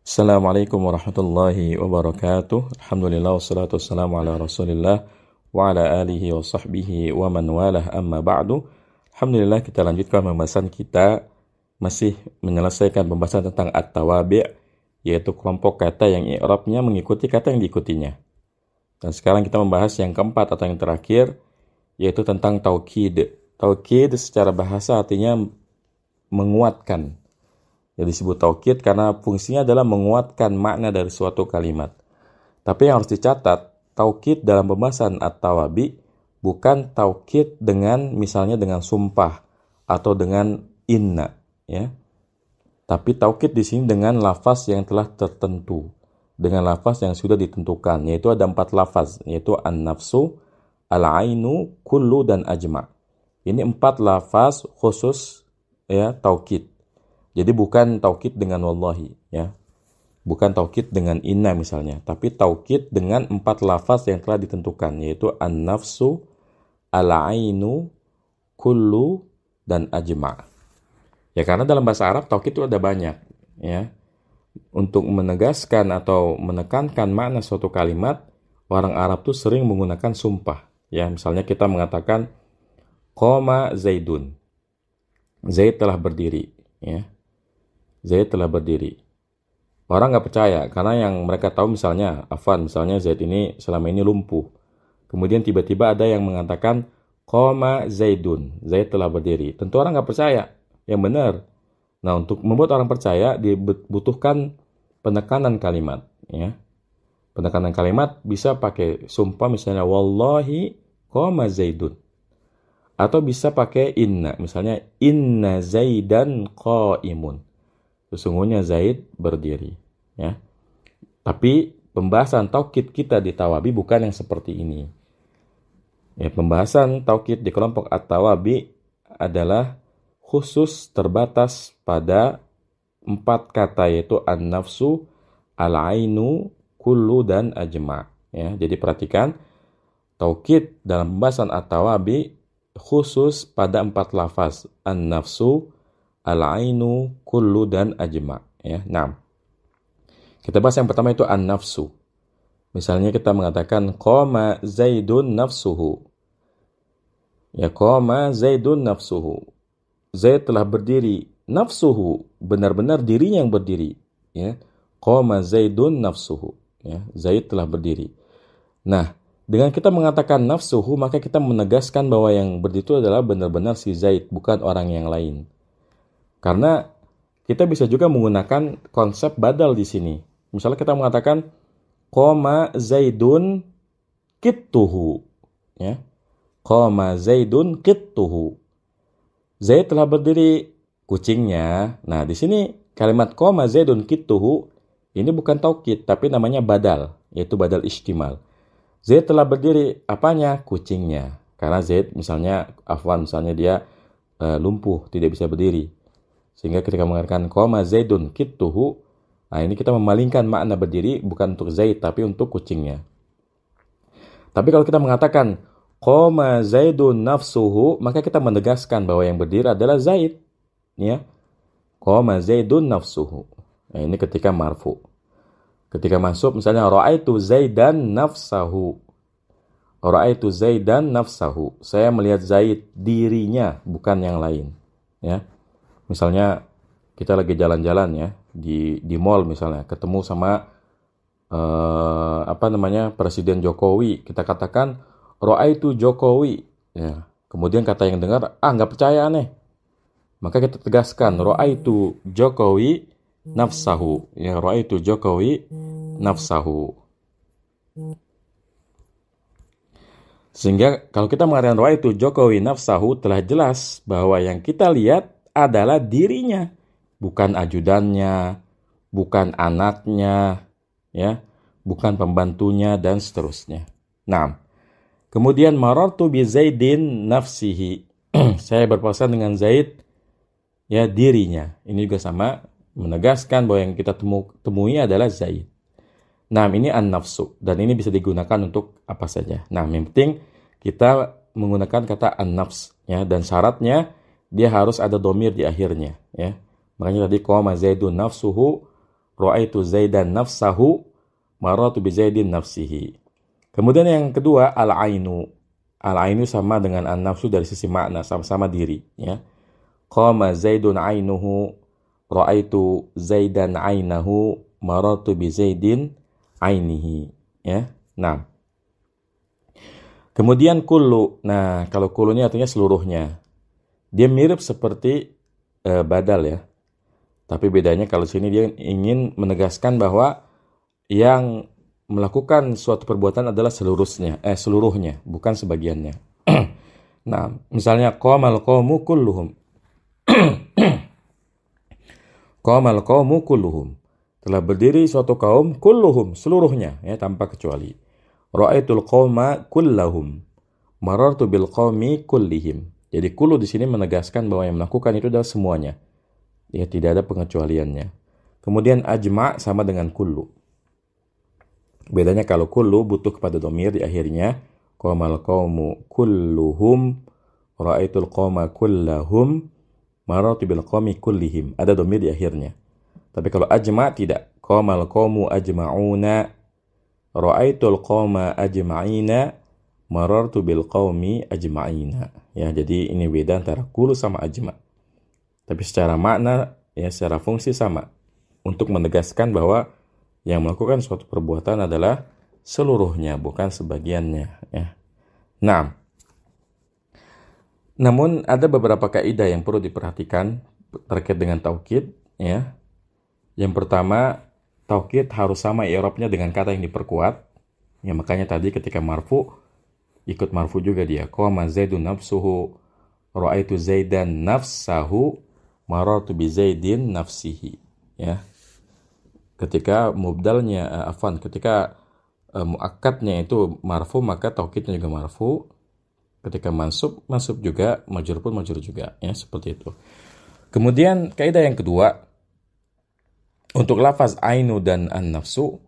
Assalamualaikum warahmatullahi wabarakatuh. Alhamdulillah wassalatu wassalamu ala Rasulillah wa ala alihi wa sahbihi wa man walah amma ba'du. Alhamdulillah kita lanjutkan pembahasan kita masih menyelesaikan pembahasan tentang at-tawabi', yaitu kelompok kata yang i'rabnya mengikuti kata yang diikutinya. Dan sekarang kita membahas yang keempat atau yang terakhir, yaitu tentang taukid. Taukid secara bahasa artinya menguatkan. Jadi disebut taukid karena fungsinya adalah menguatkan makna dari suatu kalimat. Tapi yang harus dicatat, taukid dalam pembahasan at-tawabi bukan taukid dengan misalnya dengan sumpah atau dengan inna, ya. Tapi taukid di sini dengan lafaz yang telah tertentu, dengan lafaz yang sudah ditentukan, yaitu ada 4 lafaz, yaitu an-nafsu, al-ainu, kullu, dan ajma'. Ini 4 lafaz khusus, ya, taukid. Jadi bukan taukid dengan wallahi, ya. Bukan taukid dengan inna misalnya, tapi taukid dengan 4 lafaz yang telah ditentukan, yaitu an-nafsu, al-ainu, kullu, dan ajma'. Ya, karena dalam bahasa Arab taukid itu ada banyak, ya. Untuk menegaskan atau menekankan makna suatu kalimat, orang Arab tuh sering menggunakan sumpah, ya. Misalnya kita mengatakan qoma Zaidun. Zaid telah berdiri, ya. Zaid telah berdiri. Orang nggak percaya karena yang mereka tahu misalnya Zaid ini selama ini lumpuh. Kemudian tiba-tiba ada yang mengatakan qoma Zaidun, Zaid telah berdiri. Tentu orang nggak percaya, yang benar. Nah, untuk membuat orang percaya dibutuhkan penekanan kalimat, ya. Penekanan kalimat bisa pakai sumpah misalnya wallahi qoma Zaidun. Atau bisa pakai inna, misalnya inna Zaidan qaimun. Sesungguhnya Zaid berdiri, ya. Tapi pembahasan taukid kita di tawabi bukan yang seperti ini. Ya, pembahasan taukid di kelompok at-tawabi adalah khusus terbatas pada 4 kata, yaitu an-nafsu, al-ainu, kullu, dan ajma', ya. Jadi perhatikan, taukid dalam pembahasan at-tawabi khusus pada 4 lafaz, an-nafsu, al-ainu, kullu, dan ajma', ya. Nah, kita bahas yang pertama itu an-nafsu. Misalnya kita mengatakan qoma Zaidun nafsuhu. Ya, qoma Zaidun nafsuhu. Zaid telah berdiri. Nafsuhu, benar-benar dirinya yang berdiri, ya. Qoma Zaidun nafsuhu, ya. Zaid telah berdiri. Nah, dengan kita mengatakan nafsuhu, maka kita menegaskan bahwa yang berdiri itu adalah benar-benar si Zaid, bukan orang yang lain. Karena kita bisa juga menggunakan konsep badal di sini. Misalnya kita mengatakan qoma Zaidun qittuhu, ya. Qoma Zaidun qittuhu. Zaid telah berdiri, kucingnya. Nah, di sini kalimat qoma Zaidun qittuhu ini bukan taukid, tapi namanya badal, yaitu badal istimal. Zaid telah berdiri, apanya? Kucingnya. Karena Zaid misalnya dia lumpuh, tidak bisa berdiri. Sehingga ketika mengatakan qoma Zaidun qittuhu, nah ini kita memalingkan makna berdiri bukan untuk Zaid tapi untuk kucingnya. Tapi kalau kita mengatakan qoma Zaidun nafsuhu, maka kita menegaskan bahwa yang berdiri adalah Zaid, ya. Qoma Zaidun nafsuhu. Nah, ini ketika marfu. Ketika mansub misalnya ra'aitu Zaidan nafsahu. Ra'aitu Zaidan nafsahu. Saya melihat Zaid dirinya, bukan yang lain, ya. Misalnya kita lagi jalan-jalan, ya, di mall misalnya, ketemu sama Presiden Jokowi, kita katakan ra'aitu Jokowi, ya. Kemudian kata yang dengar, nggak percaya aneh. Maka kita tegaskan ra'aitu Jokowi nafsahu, ya, ra'aitu Jokowi nafsahu. Sehingga kalau kita mengatakan ra'aitu Jokowi nafsahu, telah jelas bahwa yang kita lihat adalah dirinya, bukan ajudannya, bukan anaknya, ya, bukan pembantunya, dan seterusnya. Nah, kemudian marartu bi Zaidin nafsihi. Saya berpapasan dengan Zaid, ya, dirinya. Ini juga sama, menegaskan bahwa yang kita temui adalah Zaid. Nah, ini an-nafsu, dan ini bisa digunakan untuk apa saja. Nah, yang penting kita menggunakan kata an-nafs, ya, dan syaratnya dia harus ada domir di akhirnya, ya. Makanya tadi qoma Zaidun nafsuhu ra'aitu Zaidan nafsahu marartu bi Zaidin nafsihi. Kemudian yang kedua, al-ainu. Al-ainu sama dengan an-nafsu dari sisi makna, sama-sama diri. Ya. Qama Zaidun ainuhu, ra'aitu Zaidan ainahu, marartu bi Zaidin ainihi. Ya. Nah. Kemudian kullu. Nah, kalau kullu ini artinya seluruhnya. Dia mirip seperti badal ya. Tapi bedanya kalau sini dia ingin menegaskan bahwa yang melakukan suatu perbuatan adalah seluruhnya, bukan sebagiannya. Nah, misalnya qamal qaumu kulluhum. Qamal qaumu kulluhum. Telah berdiri suatu kaum kulluhum, seluruhnya ya, tanpa kecuali. Ra'aitul qauma kullahum. Marartu bil qaumi kullihim. Jadi kullu di sini menegaskan bahwa yang melakukan itu adalah semuanya. Ya, tidak ada pengecualiannya. Kemudian ajma' sama dengan kullu. Bedanya kalau kullu butuh kepada dhamir di akhirnya. Qamal qaumu kulluhum, ra'aitul qauma kullahum, marartu bil qaumi kullihim. Ada dhamir di akhirnya. Tapi kalau ajma' tidak. Qamal qaumu ajma'una, ra'aitul qauma ajma'ina, marartu bil qaumi ajma'ina. Ya, jadi ini beda antara kullu sama ajma'. Tapi secara makna, ya secara fungsi sama. Untuk menegaskan bahwa yang melakukan suatu perbuatan adalah seluruhnya, bukan sebagiannya. Ya. Nah, namun ada beberapa kaidah yang perlu diperhatikan terkait dengan taukid. Ya. Yang pertama, taukid harus sama i'rabnya dengan kata yang diperkuat. Ya, makanya tadi ketika marfu, ikut marfu juga dia. Qama Zaidun nafsuhu, ra'aitu Zaidan nafsahu, marartu bi Zaidin nafsihi. Ya. Ketika mubdalnya ketika muakkadnya itu marfu, maka taukidnya juga marfu. Ketika mansub juga, majrur pun majrur juga, ya, seperti itu. Kemudian kaidah yang kedua, untuk lafaz ainu dan an-nafsu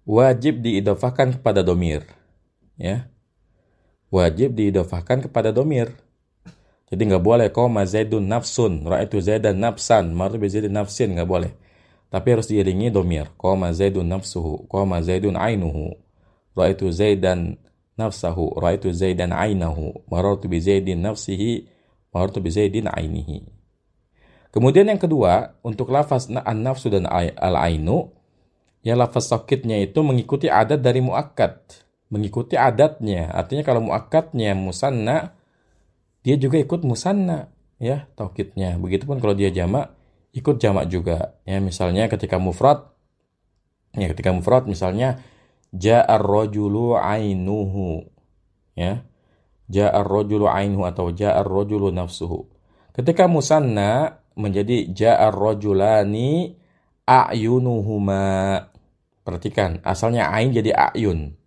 wajib diidhafahkan kepada dhamir. Ya. Wajib diidhafahkan kepada dhamir. Jadi nggak boleh qama Zaidun nafsun, ra'aitu Zaidan nafsan, marartu bi Zaidin nafsin, nggak boleh. Tapi harus diiringi dhamir. Qama Zaidun nafsuhu, qama Zaidun ainuhu, ra'aitu Zaidan nafsahu, ra'aitu Zaidan ainahu, marartu bi Zaidin nafsihi, marartu bi Zaidin ainihi. Kemudian yang kedua, untuk lafaz an-nafsu dan al-ainu, ya lafaz taukidnya itu mengikuti adat dari muakkad. Mengikuti adatnya. Artinya kalau muakkadnya musanna, dia juga ikut musanna, ya, taukidnya. Begitupun kalau dia jamak, ikut jamak juga. Ya, misalnya ketika mufrad misalnya ja'ar rajulu ainuhu. Ya. Ja'ar rajulu ainuhu atau ja'ar rajulu nafsuhu. Ketika musanna menjadi ja'ar rajulani a'yunuhuma. Perhatikan, asalnya ain jadi a'yun.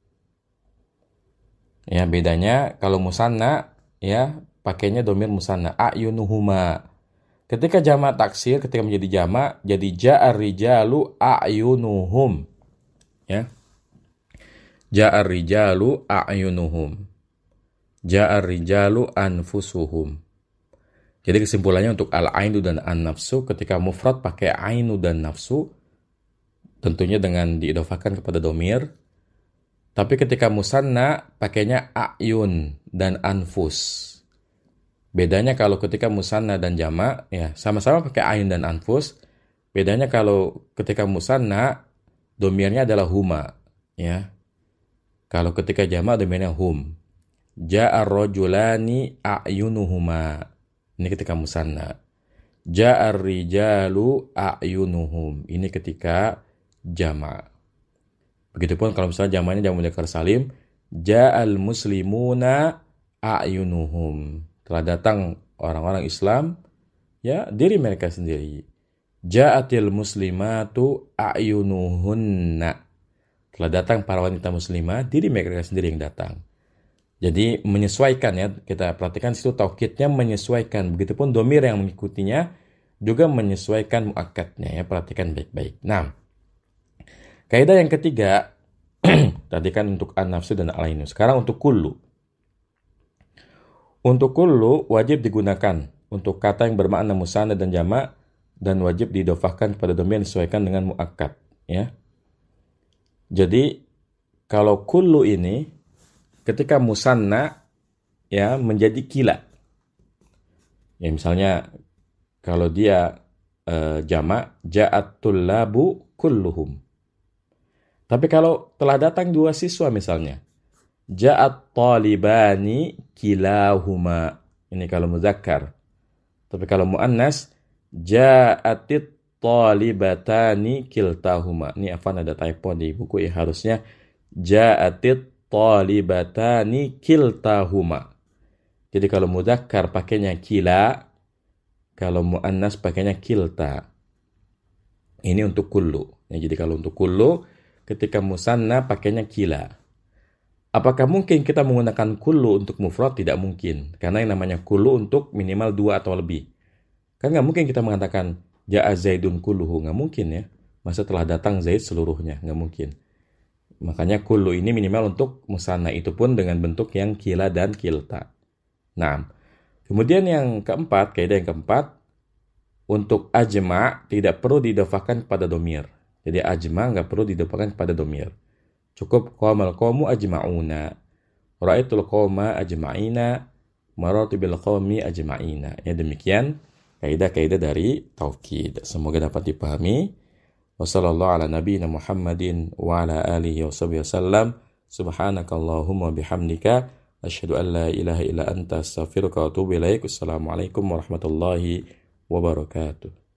Ya, bedanya kalau musanna, ya, pakainya dhamir musanna, a'yunuhuma. Ketika jamak taksir, ketika menjadi jamak, jadi ja'ar rijalu a'yunuhum. Ya. Ja'ar rijalu a'yunuhum. Ja'ar rijalu anfusuhum. Jadi kesimpulannya untuk al-ainu dan an-nafsu, ketika mufrad pakai ainu dan nafsu, tentunya dengan diidhafahkan kepada dhamir. Tapi ketika musanna pakainya a'yun dan anfus. Bedanya kalau ketika musanna dan jamak, ya sama-sama pakai ain dan anfus. Bedanya kalau ketika musanna dhamirnya adalah huma, ya. Kalau ketika jamak dhamirnya hum. Ja'ar rajulani a'yunuhuma. Ini ketika musanna. Ja'ar rijalu a'yunuhum. Ini ketika jamak. Begitupun kalau misalnya jamaknya jamak mudzakkar salim, ja'al muslimuna a'yunuhum. Telah datang orang-orang Islam, ya, diri mereka sendiri. Ja'atil muslimatu a'yunuhunna. Telah datang para wanita muslimah, diri mereka sendiri yang datang. Jadi menyesuaikan, ya, kita perhatikan situ taukidnya menyesuaikan. Begitupun dhamir yang mengikutinya juga menyesuaikan muakkadnya, ya, perhatikan baik-baik. Nah, kaidah yang ketiga, tadi kan untuk an-nafsu dan al-ainu. Sekarang untuk kullu. Untuk kullu wajib digunakan untuk kata yang bermakna musanna dan jamak, dan wajib didhofahkan kepada dhamir yang disesuaikan dengan muakkad. ya. Jadi kalau kullu ini ketika musanna ya menjadi kila. Ya misalnya kalau dia jamak ja'at tullabu kulluhum. Tapi kalau telah datang dua siswa misalnya, ja'at talibani kilahuma. Ini kalau muzakkar. Tapi kalau muannas, ja'atit talibatani kiltahuma. Ini afan ada typo di buku ya, harusnya ja'atit talibatani kiltahuma. Jadi kalau muzakkar pakainya kila, kalau muannas pakainya kilta. Ini untuk kullu. Ya, jadi kalau untuk kullu, ketika musanna pakainya kila. Apakah mungkin kita menggunakan kullu untuk mufrad? Tidak mungkin. Karena yang namanya kullu untuk minimal 2 atau lebih. Kan nggak mungkin kita mengatakan ja'a zaidun kulluhu. Nggak mungkin ya. Masa telah datang zaid seluruhnya. Nggak mungkin. Makanya kullu ini minimal untuk musanna. Itu pun dengan bentuk yang kila dan kilta. Nah, kemudian yang keempat, kaidah yang keempat, untuk ajma' tidak perlu didofakan kepada domir. Jadi ajma' nggak perlu didofakan kepada domir. Cukup qamal qawmu ajma'una. Ra'aitul qawma ajma'ina. Marartu bil qawmi ajma'ina. Ya demikian kaidah-kaidah dari taukid. Semoga dapat dipahami. Wassallallahu ala nabiyyina Muhammadin wa ala alihi washabihi wasallam. Subhanakallahumma bihamdika asyhadu an la ilaha illa anta astaghfiruka wa atubu ilaik. Wassalamualaikum warahmatullahi wabarakatuh.